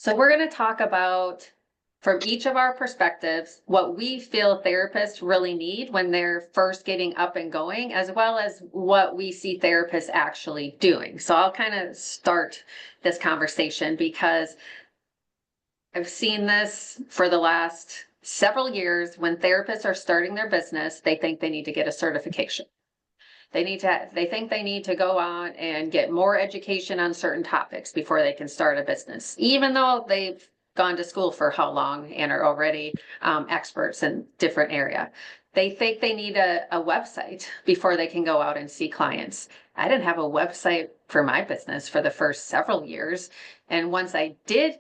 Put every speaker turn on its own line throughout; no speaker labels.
So we're going to talk about, from each of our perspectives, what we feel therapists really need when they're first getting up and going, as well as what we see therapists actually doing. So I'll kind of start this conversation because I've seen this for the last several years. When therapists are starting their business, they think they need to get a certification. They think they need to go on and get more education on certain topics before they can start a business, even though they've gone to school for how long and are already experts in different area. They think they need a website before they can go out and see clients. I didn't have a website for my business for the first several years. And once I did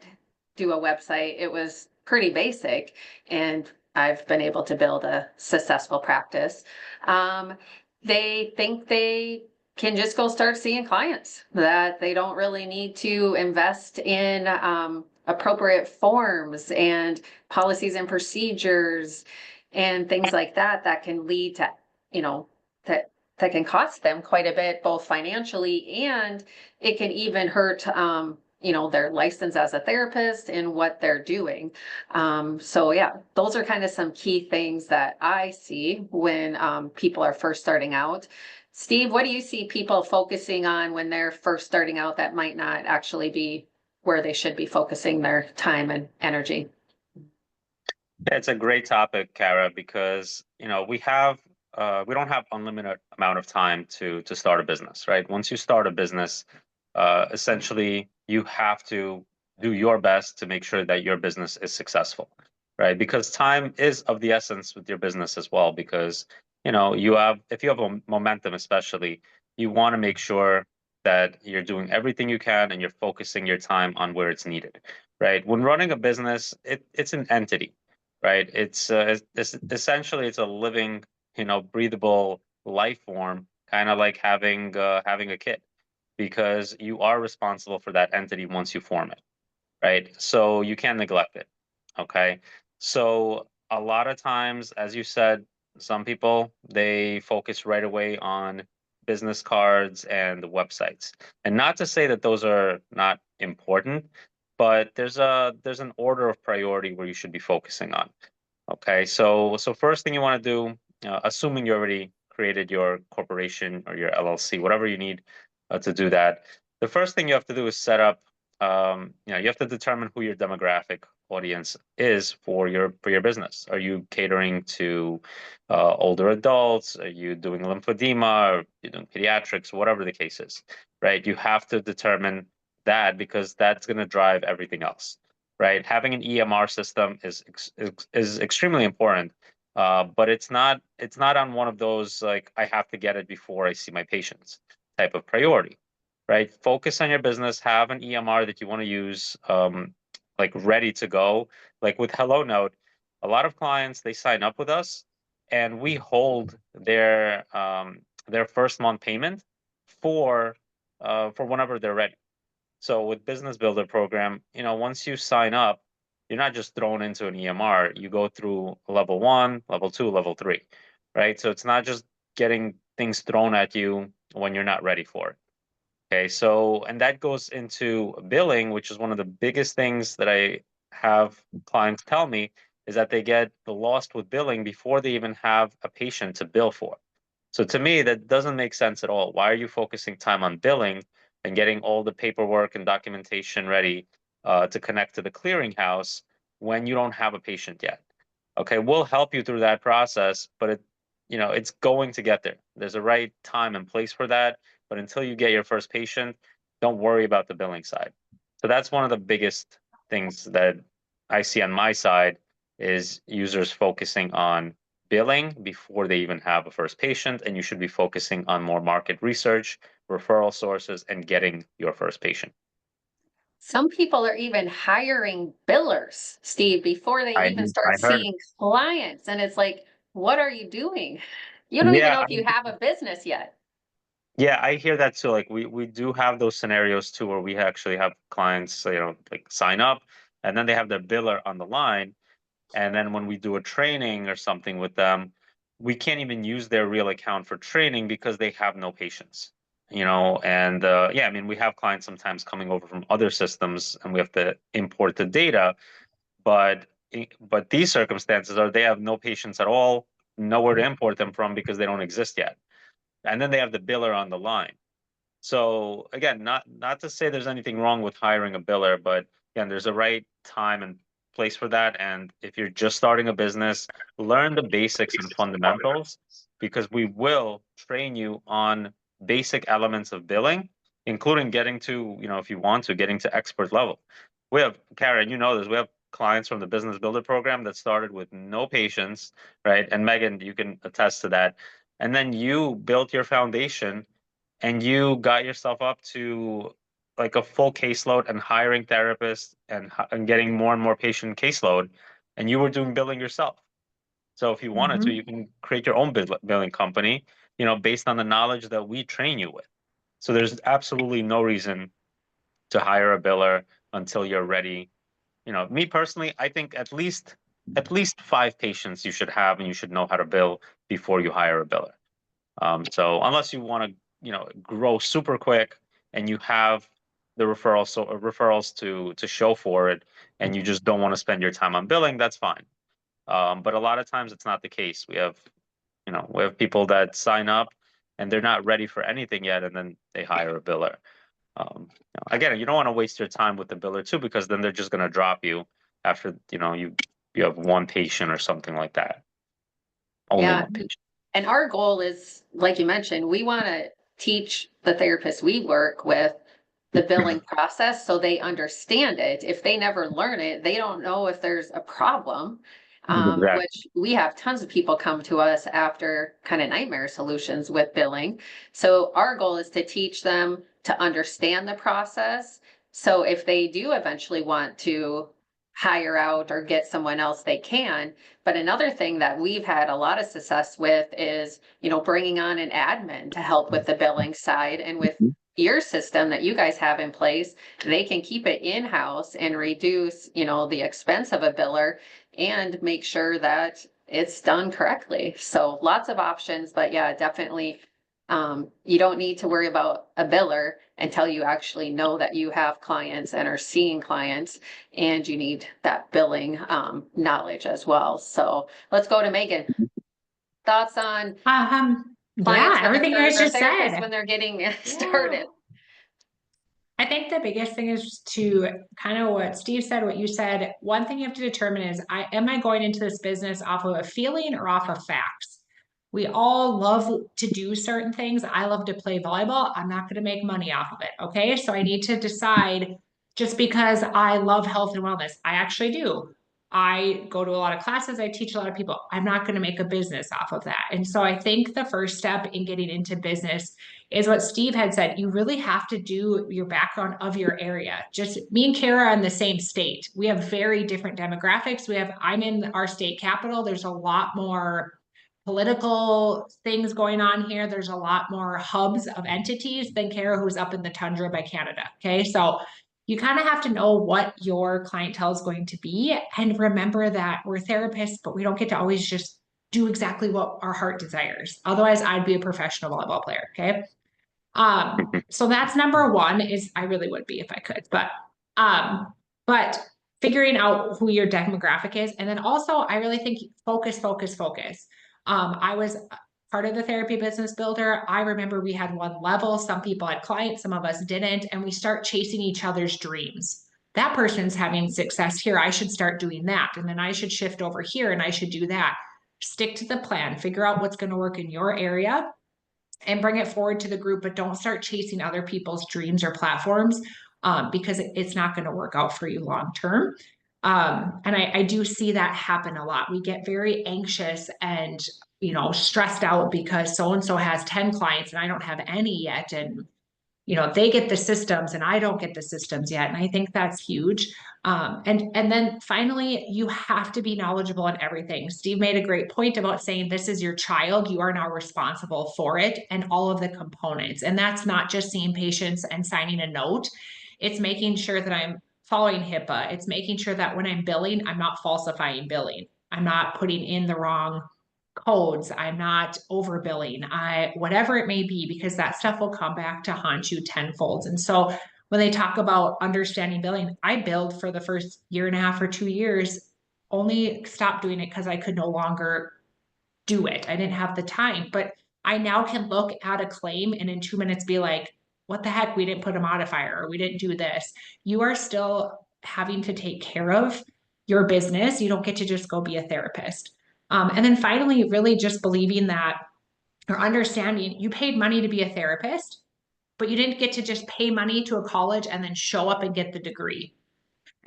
do a website, it was pretty basic, and I've been able to build a successful practice. They think they can just go start seeing clients, that they don't really need to invest in appropriate forms and policies and procedures and things like that, that can lead to, that can cost them quite a bit, both financially, and it can even hurt their license as a therapist and what they're doing. So yeah, those are kind of some key things that I see when people are first starting out. Steve, what do you see people focusing on when they're first starting out that might not actually be where they should be focusing their time and energy?
Yeah, it's a great topic, Kara, because we don't have unlimited amount of time to start a business, right? Once you start a business, essentially you have to do your best to make sure that your business is successful, right? Because time is of the essence with your business as well, because if you have a momentum, especially, you want to make sure that you're doing everything you can and you're focusing your time on where it's needed, right? When running a business, it's an entity, right? It's essentially it's a living, breathable life form, kind of like having a kid, because you are responsible for that entity once you form it, right? So you can't neglect it. Okay. So a lot of times, as you said, some people they focus right away on business cards and the websites. And not to say that those are not important, but there's an order of priority where you should be focusing on. Okay. So first thing you want to do, assuming you already created your corporation or your LLC, whatever you need to do that, the first thing you have to do is set up. You have to determine who your demographic audience is for your business. Are you catering to older adults? Are you doing lymphedema? Or you doing pediatrics? Whatever the case is, right? You have to determine that, because that's going to drive everything else, right? Having an EMR system is extremely important, but it's not on one of those like I have to get it before I see my patients type of priority, right? Focus on your business, have an EMR that you want to use, like ready to go. Like with Hello Note, a lot of clients they sign up with us, and we hold their first month payment for whenever they're ready. So with Business Builder program, once you sign up, you're not just thrown into an EMR. You go through level 1, level 2, level 3, right? So it's not just getting things thrown at you when you're not ready for it. Okay, so, and that goes into billing, which is one of the biggest things that I have clients tell me, is that they get lost with billing before they even have a patient to bill for. So to me, that doesn't make sense at all. Why are you focusing time on billing and getting all the paperwork and documentation ready to connect to the clearinghouse when you don't have a patient yet? Okay, we'll help you through that process, but it's going to get there. There's a right time and place for that, but until you get your first patient, don't worry about the billing side. So that's one of the biggest things that I see on my side, is users focusing on billing before they even have a first patient, and you should be focusing on more market research, referral sources, and getting your first patient.
Some people are even hiring billers, Steve, before they even
I
start
heard.
seeing clients. And it's like, what are you doing? You don't even
Yeah,
know if you have a business yet.
yeah, I hear that too. Like we do have those scenarios too, where we actually have clients, like sign up, and then they have their biller on the line, and then when we do a training or something with them, we can't even use their real account for training because they have no patients. And yeah, I mean, we have clients sometimes coming over from other systems and we have to import the data, but these circumstances are they have no patients at all, nowhere to import them from because they don't exist yet. And then they have the biller on the line. So again, not to say there's anything wrong with hiring a biller, but again, there's a right time and place for that. And if you're just starting a business, learn the basics and fundamentals because we will train you on basic elements of billing, including getting to, if you want to, getting to expert level. We have, Karen, you know this, we have clients from the Business Builder program that started with no patients, right? And Megan, you can attest to that. And then you built your foundation and you got yourself up to like a full caseload and hiring therapists and getting more and more patient caseload, and you were doing billing yourself. So if you wanted to, you can create your own billing company, based on the knowledge that we train you with. So there's absolutely no reason to hire a biller until you're ready. Me personally, I think at least 5 patients you should have and you should know how to bill before you hire a biller. So unless you want to, grow super quick and you have the referrals to show for it, and you just don't want to spend your time on billing, that's fine. But a lot of times it's not the case. We have people that sign up and they're not ready for anything yet, and then they hire a biller. Again, you don't want to waste your time with the biller too, because then they're just going to drop you after you have one patient or something like that. Only
Yeah.
one patient.
And our goal is, like you mentioned, we want to teach the therapists we work with the billing process so they understand it. If they never learn it, they don't know if there's a problem,
Exactly.
which we have tons of people come to us after kind of nightmare solutions with billing. So our goal is to teach them to understand the process. So if they do eventually want to hire out or get someone else, they can. But another thing that we've had a lot of success with is, bringing on an admin to help with the billing side. And with your system that you guys have in place, they can keep it in-house and reduce, the expense of a biller and make sure that it's done correctly. So lots of options, but yeah, definitely, you don't need to worry about a biller until you actually know that you have clients and are seeing clients, and you need that billing knowledge as well. So let's go to Megan. Thoughts on clients
Yeah,
when
everything you
they're
guys
or
just
therapists
said.
when they're getting
Yeah.
started?
I think the biggest thing is to kind of what Steve said, what you said. One thing you have to determine is, am I going into this business off of a feeling or off of facts? We all love to do certain things. I love to play volleyball. I'm not going to make money off of it. Okay. So I need to decide, just because I love health and wellness, I actually do. I go to a lot of classes. I teach a lot of people. I'm not going to make a business off of that. And so I think the first step in getting into business is what Steve had said. You really have to do your background of your area. Just me and Kara are in the same state. We have very different demographics. I'm in our state capital. There's a lot more political things going on here. There's a lot more hubs of entities than Kara, who's up in the tundra by Canada. Okay. So you kind of have to know what your clientele is going to be. And remember that we're therapists, but we don't get to always just do exactly what our heart desires. Otherwise, I'd be a professional volleyball player. Okay. So that's number one. Is I really would be if I could, but figuring out who your demographic is. And then also I really think focus. I was part of the therapy business builder. I remember we had one level. Some people had clients, some of us didn't. And we start chasing each other's dreams. That person's having success here. I should start doing that. And then I should shift over here and I should do that. Stick to the plan, figure out what's going to work in your area and bring it forward to the group, but don't start chasing other people's dreams or platforms, because it's not going to work out for you long term. And I do see that happen a lot. We get very anxious and stressed out because so and so has 10 clients and I don't have any yet, and they get the systems and I don't get the systems yet. And I think that's huge. And then finally, you have to be knowledgeable in everything. Steve made a great point about saying this is your child. You are now responsible for it and all of the components. And that's not just seeing patients and signing a note. It's making sure that I'm following HIPAA. It's making sure that when I'm billing, I'm not falsifying billing. I'm not putting in the wrong codes, I'm not overbilling, whatever it may be, because that stuff will come back to haunt you tenfold. And so when they talk about understanding billing, I billed for the first year and a half or 2 years, only stopped doing it because I could no longer do it. I didn't have the time, but I now can look at a claim and in 2 minutes be like, what the heck? We didn't put a modifier, or we didn't do this. You are still having to take care of your business. You don't get to just go be a therapist. And then finally, really just believing that or understanding you paid money to be a therapist, but you didn't get to just pay money to a college and then show up and get the degree.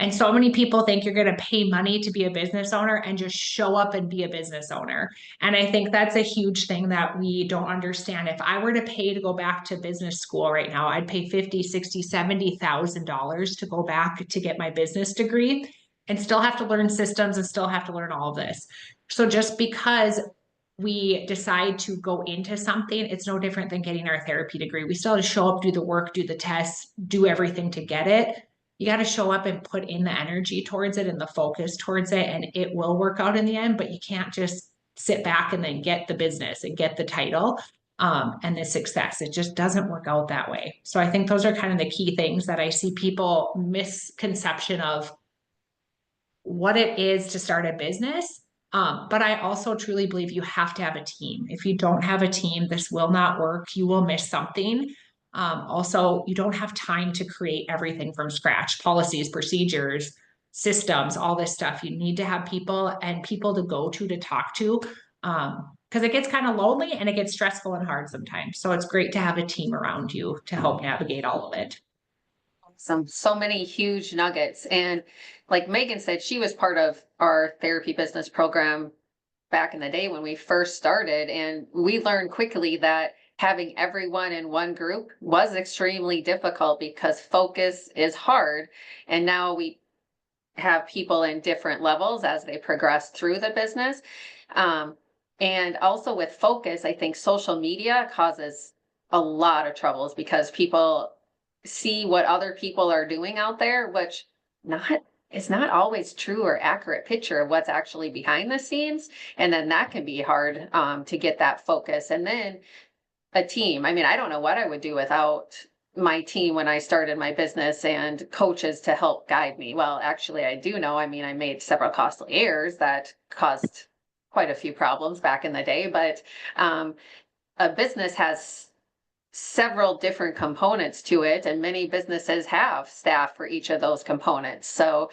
And so many people think you're going to pay money to be a business owner and just show up and be a business owner. And I think that's a huge thing that we don't understand. If I were to pay to go back to business school right now, I'd pay $50, $60, $70,000 to go back to get my business degree and still have to learn systems and still have to learn all of this. So just because we decide to go into something, it's no different than getting our therapy degree. We still have to show up, do the work, do the tests, do everything to get it. You got to show up and put in the energy towards it and the focus towards it, and it will work out in the end. But you can't just sit back and then get the business and get the title and the success. It just doesn't work out that way. So I think those are kind of the key things that I see people misconception of what it is to start a business. But I also truly believe you have to have a team. If you don't have a team, this will not work. You will miss something. Also, you don't have time to create everything from scratch, policies, procedures, systems, all this stuff. You need to have people and people to go to talk to, because it gets kind of lonely and it gets stressful and hard sometimes. So it's great to have a team around you to help navigate all of it.
So many huge nuggets. And like Megan said, she was part of our therapy business program back in the day when we first started. And we learned quickly that having everyone in one group was extremely difficult because focus is hard. And now we have people in different levels as they progress through the business. And also with focus, I think social media causes a lot of troubles because people see what other people are doing out there, which not it's not always true or accurate picture of what's actually behind the scenes. And then that can be hard to get that focus. And then a team. I mean, I don't know what I would do without my team when I started my business and coaches to help guide me. Well, actually, I do know. I mean, I made several costly errors that caused quite a few problems back in the day, but a business has several different components to it, and many businesses have staff for each of those components. So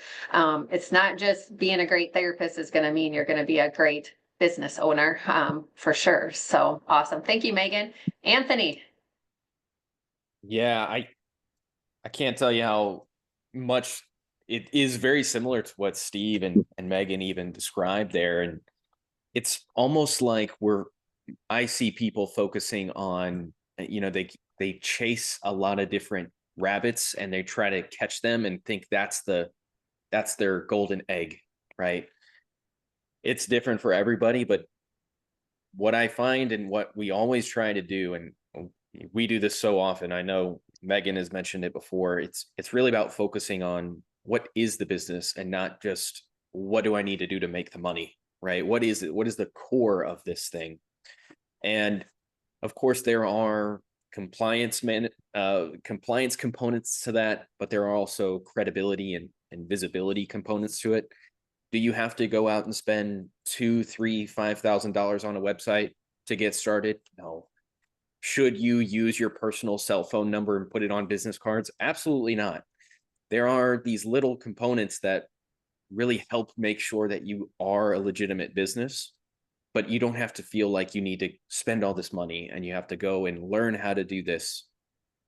it's not just being a great therapist is going to mean you're going to be a great business owner for sure. So awesome. Thank you, Megan. Anthony.
Yeah, I can't tell you how much it is very similar to what Steve and Megan even described there. And it's almost like I see people focusing on, they chase a lot of different rabbits and they try to catch them and think that's their golden egg, right? It's different for everybody, but what I find and what we always try to do, and we do this so often, I know Megan has mentioned it before, it's really about focusing on what is the business and not just what do I need to do to make the money, right? What is it? What is the core of this thing? And of course, there are compliance components to that, but there are also credibility and visibility components to it. Do you have to go out and spend $2,000, $3,000, $5,000 on a website to get started? No. Should you use your personal cell phone number and put it on business cards? Absolutely not. There are these little components that really help make sure that you are a legitimate business, but you don't have to feel like you need to spend all this money and you have to go and learn how to do this.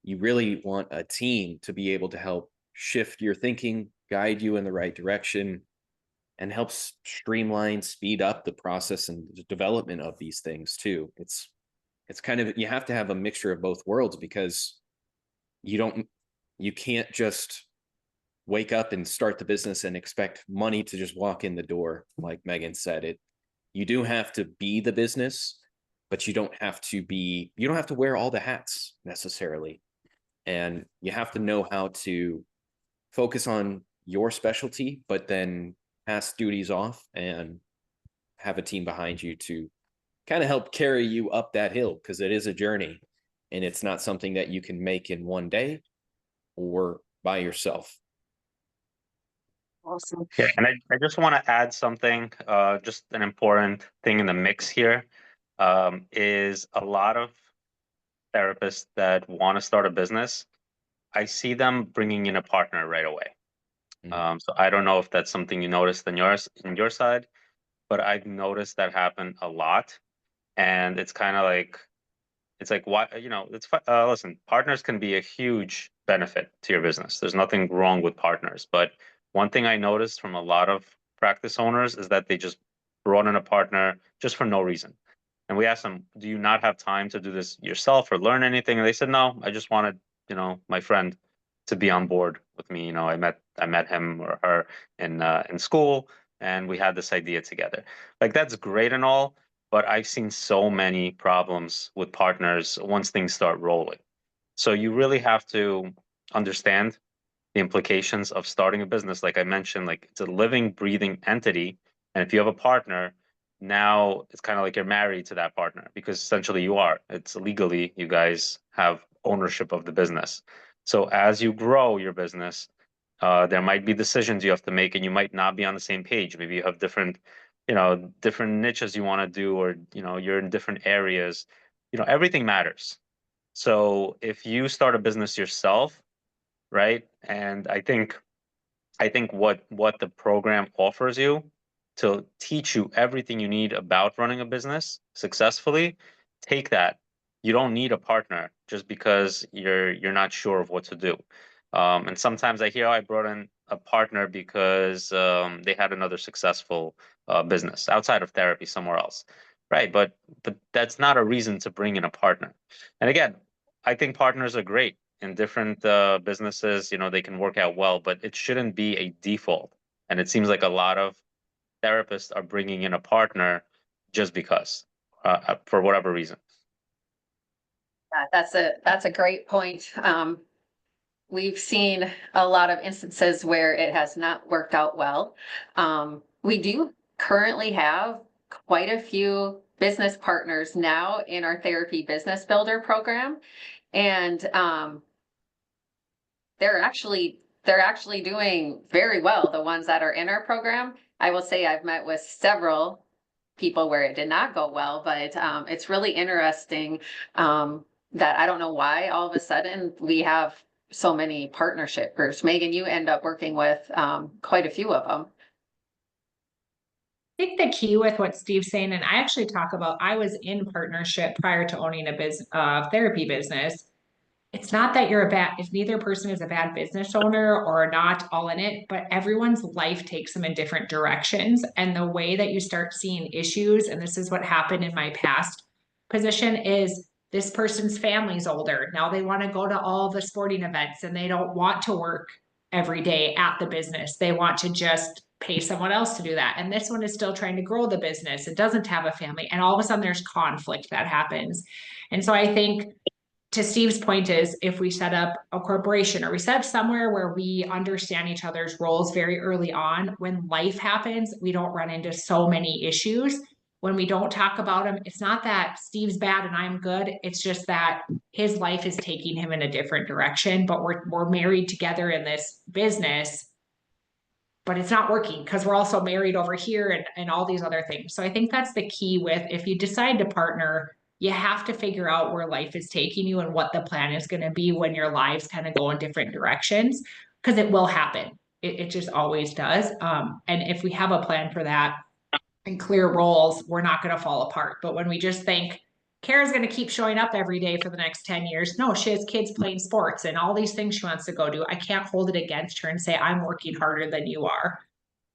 You really want a team to be able to help shift your thinking, guide you in the right direction, and helps streamline, speed up the process and the development of these things too. It's kind of, you have to have a mixture of both worlds because you can't just wake up and start the business and expect money to just walk in the door. Like Megan said, you do have to be the business, but you don't have to wear all the hats necessarily. And you have to know how to focus on your specialty, but then pass duties off and have a team behind you to kind of help carry you up that hill, because it is a journey and it's not something that you can make in one day or by yourself.
Awesome.
Yeah, and I just want to add something, just an important thing in the mix here, is a lot of therapists that want to start a business, I see them bringing in a partner right away. So I don't know if that's something you noticed in your side, but I've noticed that happen a lot. And it's kind of like, it's like, why, listen, partners can be a huge benefit to your business. There's nothing wrong with partners. But one thing I noticed from a lot of practice owners is that they just brought in a partner just for no reason. And we asked them, do you not have time to do this yourself or learn anything? And they said, no, I just wanted, my friend to be on board with me. I met him or her in school, and we had this idea together. Like, that's great and all, but I've seen so many problems with partners once things start rolling. So you really have to understand the implications of starting a business. Like I mentioned, like, it's a living, breathing entity. And if you have a partner, now it's kind of like you're married to that partner, because essentially you are. It's legally, you guys have ownership of the business. So as you grow your business, there might be decisions you have to make, and you might not be on the same page. Maybe you have different niches you want to do, or you're in different areas. Everything matters. So if you start a business yourself, right? And I think what the program offers you to teach you everything you need about running a business successfully, take that. You don't need a partner just because you're not sure of what to do. And sometimes I hear, I brought in a partner because they had another successful business outside of therapy somewhere else, right? But that's not a reason to bring in a partner. And again, I think partners are great in different businesses. They can work out well, but it shouldn't be a default. And it seems like a lot of therapists are bringing in a partner just because, for whatever reason.
That's a great point. We've seen a lot of instances where it has not worked out well. We do currently have quite a few business partners now in our therapy business builder program. And they're actually doing very well, the ones that are in our program. I will say I've met with several people where it did not go well, but it's really interesting that I don't know why all of a sudden we have so many partnership groups. Megan, you end up working with quite a few of them.
I think the key with what Steve's saying, and I actually talk about, I was in partnership prior to owning a therapy business. It's not that if neither person is a bad business owner or not all in it, but everyone's life takes them in different directions. And the way that you start seeing issues, and this is what happened in my past position, is this person's family's older. Now they want to go to all the sporting events and they don't want to work every day at the business. They want to just pay someone else to do that. And this one is still trying to grow the business. It doesn't have a family. And all of a sudden there's conflict that happens. And so I think, to Steve's point, is if we set up a corporation or we set up somewhere where we understand each other's roles very early on, when life happens, we don't run into so many issues. When we don't talk about them, it's not that Steve's bad and I'm good. It's just that his life is taking him in a different direction, but we're married together in this business, but it's not working because we're also married over here and all these other things. So I think that's the key with, if you decide to partner, you have to figure out where life is taking you and what the plan is going to be when your lives kind of go in different directions, because it will happen. It just always does. And if we have a plan for that and clear roles, we're not going to fall apart. But when we just think Kara's going to keep showing up every day for the next 10 years, no, she has kids playing sports and all these things she wants to go do. I can't hold it against her and say, I'm working harder than you are.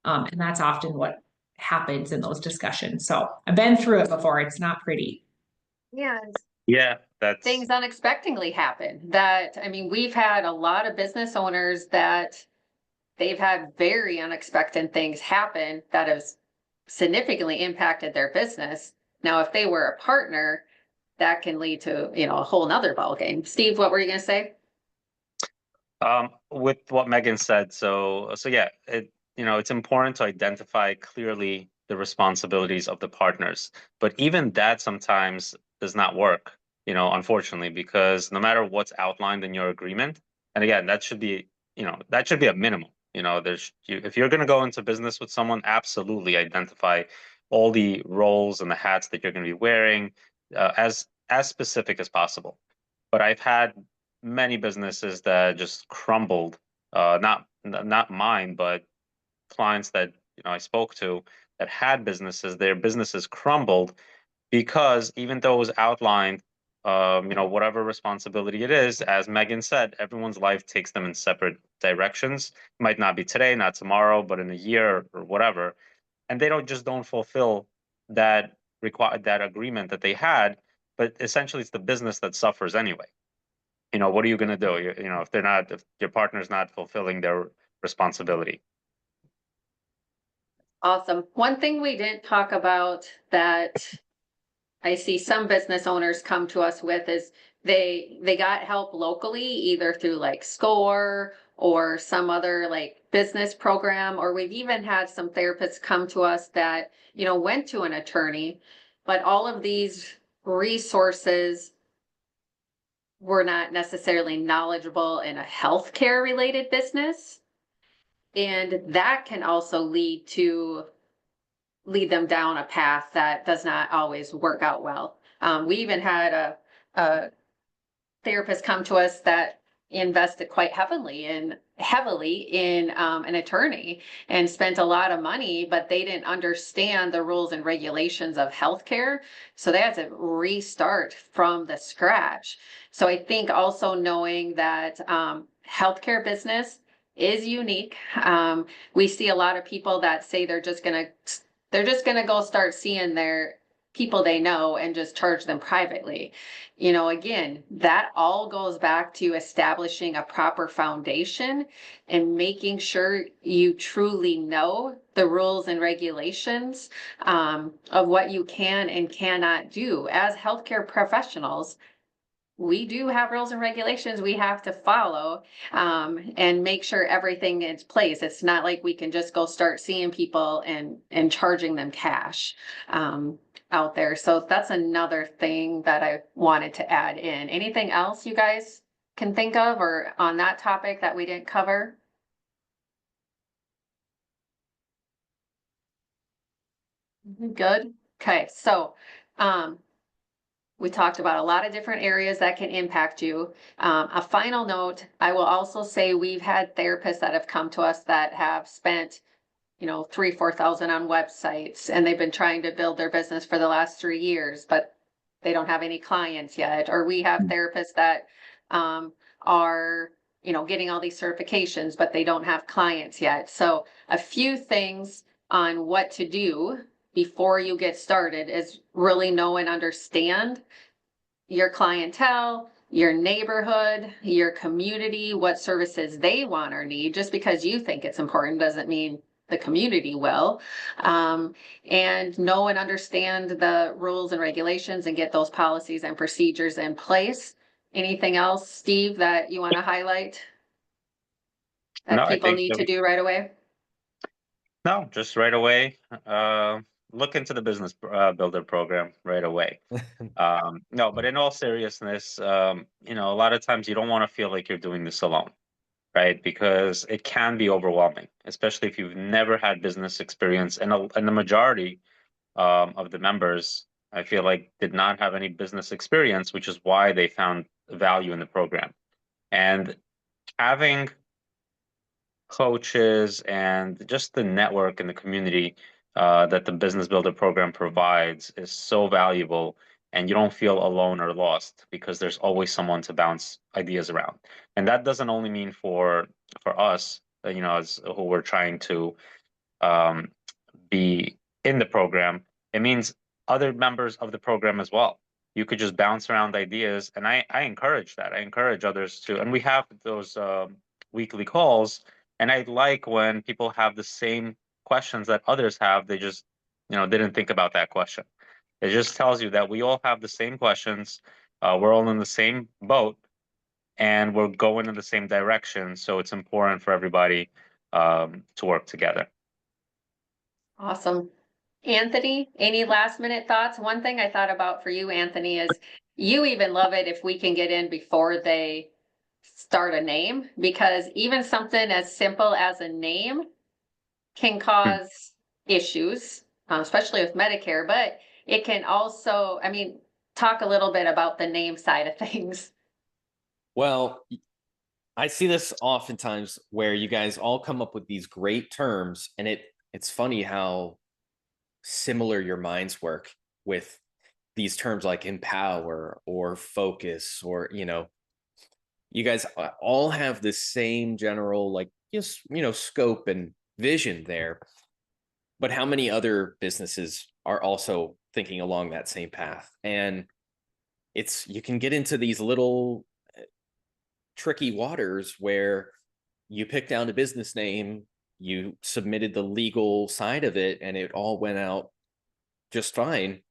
And that's often what happens in those discussions. So I've been through it before. It's not pretty.
Yeah, that's
Things unexpectedly happen. We've had a lot of business owners that they've had very unexpected things happen that has significantly impacted their business. Now, if they were a partner, that can lead to, a whole nother ballgame. Steve, what were you going to say?
with what Megan said. So yeah, it's important to identify clearly the responsibilities of the partners. But even that sometimes does not work, unfortunately, because no matter what's outlined in your agreement, and again, that should be, that should be a minimum. If you're going to go into business with someone, absolutely identify all the roles and the hats that you're going to be wearing, as specific as possible. But I've had many businesses that just crumbled, not mine, but clients that I spoke to that had businesses, their businesses crumbled because even though it was outlined, whatever responsibility it is, as Megan said, everyone's life takes them in separate directions. It might not be today, not tomorrow, but in a year or whatever, and they don't fulfill that agreement that they had. But essentially, it's the business that suffers anyway. What are you going to do? If your partner's not fulfilling their responsibility.
Awesome. One thing we didn't talk about that I see some business owners come to us with is they got help locally, either through like SCORE or some other like business program, or we've even had some therapists come to us that, went to an attorney, but all of these resources were not necessarily knowledgeable in a healthcare related business. And that can also lead them down a path that does not always work out well. We even had a therapist come to us that invested quite heavily in an attorney and spent a lot of money, but they didn't understand the rules and regulations of healthcare. So they had to restart from the scratch. So I think also knowing that healthcare business is unique. We see a lot of people that say they're just gonna go start seeing their people they know and just charge them privately. Again, that all goes back to establishing a proper foundation and making sure you truly know the rules and regulations of what you can and cannot do. As healthcare professionals, we do have rules and regulations we have to follow, and make sure everything is in place. It's not like we can just go start seeing people and charging them cash out there. So that's another thing that I wanted to add in. Anything else you guys can think of or on that topic that we didn't cover? Good. Okay. So, we talked about a lot of different areas that can impact you. A final note, I will also say we've had therapists that have come to us that have spent, $3,000-4,000 on websites, and they've been trying to build their business for the last 3 years, but they don't have any clients yet. Or we have therapists that are, getting all these certifications, but they don't have clients yet. So a few things on what to do before you get started is really know and understand your clientele, your neighborhood, your community, what services they want or need. Just because you think it's important doesn't mean the community will. And know and understand the rules and regulations and get those policies and procedures in place. Anything else, Steve, that you want to highlight that
No,
people need to do right away?
No, just right away. Look into the business builder program right away. No, but in all seriousness, a lot of times you don't want to feel like you're doing this alone, right? Because it can be overwhelming, especially if you've never had business experience. And the majority of the members, I feel like, did not have any business experience, which is why they found value in the program. And having coaches and just the network and the community that the Business Builder program provides is so valuable, and you don't feel alone or lost because there's always someone to bounce ideas around. And that doesn't only mean for us, as who we're trying to be in the program. It means other members of the program as well. You could just bounce around ideas, and I encourage that. I encourage others to, and we have those weekly calls. And I like when people have the same questions that others have. They just, didn't think about that question. It just tells you that we all have the same questions. We're all in the same boat, and we're going in the same direction. So it's important for everybody to work together.
Awesome. Anthony, any last minute thoughts? One thing I thought about for you, Anthony, is you even love it if we can get in before they start a name, because even something as simple as a name can cause issues, especially with Medicare, but it can also, I mean, talk a little bit about the name side of things.
Well, I see this oftentimes where you guys all come up with these great terms, and it's funny how similar your minds work with these terms like empower or focus, or you guys all have the same general, like, just scope and vision there. But how many other businesses are also thinking along that same path? And you can get into these little tricky waters where you picked out a business name, you submitted the legal side of it, and it all went out just fine.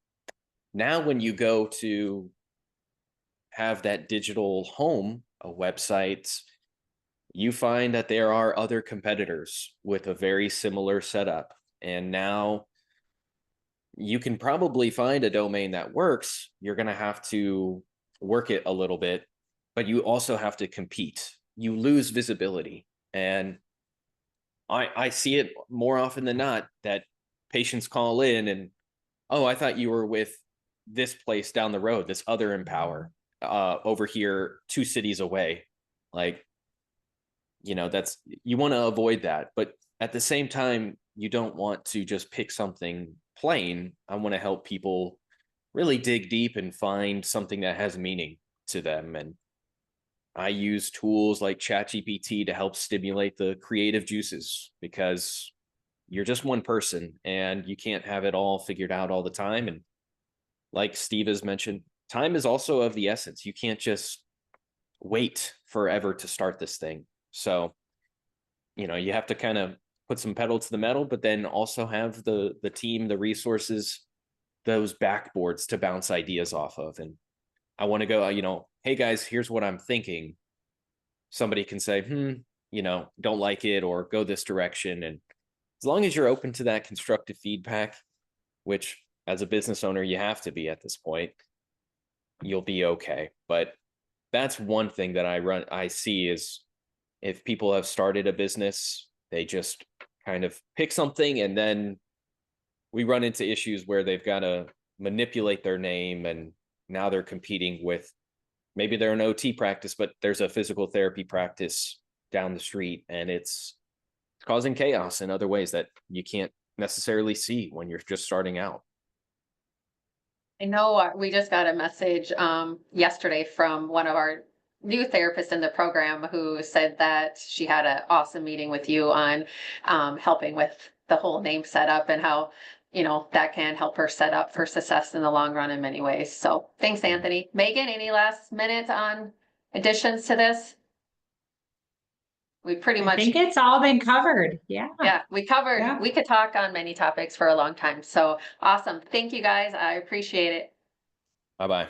Now, when you go to have that digital home, a website, you find that there are other competitors with a very similar setup. And now you can probably find a domain that works. You're going to have to work it a little bit, but you also have to compete. You lose visibility. And I see it more often than not that patients call in and, oh, I thought you were with this place down the road, this other Empower over here 2 cities away. Like, that's, you want to avoid that. But at the same time, you don't want to just pick something plain. I want to help people really dig deep and find something that has meaning to them. And I use tools like ChatGPT to help stimulate the creative juices, because you're just one person and you can't have it all figured out all the time. And like Steve has mentioned, time is also of the essence. You can't just wait forever to start this thing. So, you have to kind of put some pedal to the metal, but then also have the team, the resources, those backboards to bounce ideas off of. And I want to go, hey guys, here's what I'm thinking. Somebody can say, don't like it, or go this direction. And as long as you're open to that constructive feedback, which as a business owner, you have to be at this point, you'll be okay. But that's one thing that I see is, if people have started a business, they just kind of pick something, and then we run into issues where they've got to manipulate their name, and now they're competing with, maybe they're an OT practice, but there's a physical therapy practice down the street, and it's causing chaos in other ways that you can't necessarily see when you're just starting out.
I know we just got a message yesterday from one of our new therapists in the program who said that she had an awesome meeting with you on helping with the whole name setup, and how that can help her set up for success in the long run in many ways. So thanks, Anthony. Megan, any last minutes on additions to this? We pretty much,
I think it's all been covered. Yeah.
yeah, we covered,
Yeah.
we could talk on many topics for a long time. So awesome. Thank you guys. I appreciate it.
Bye-bye.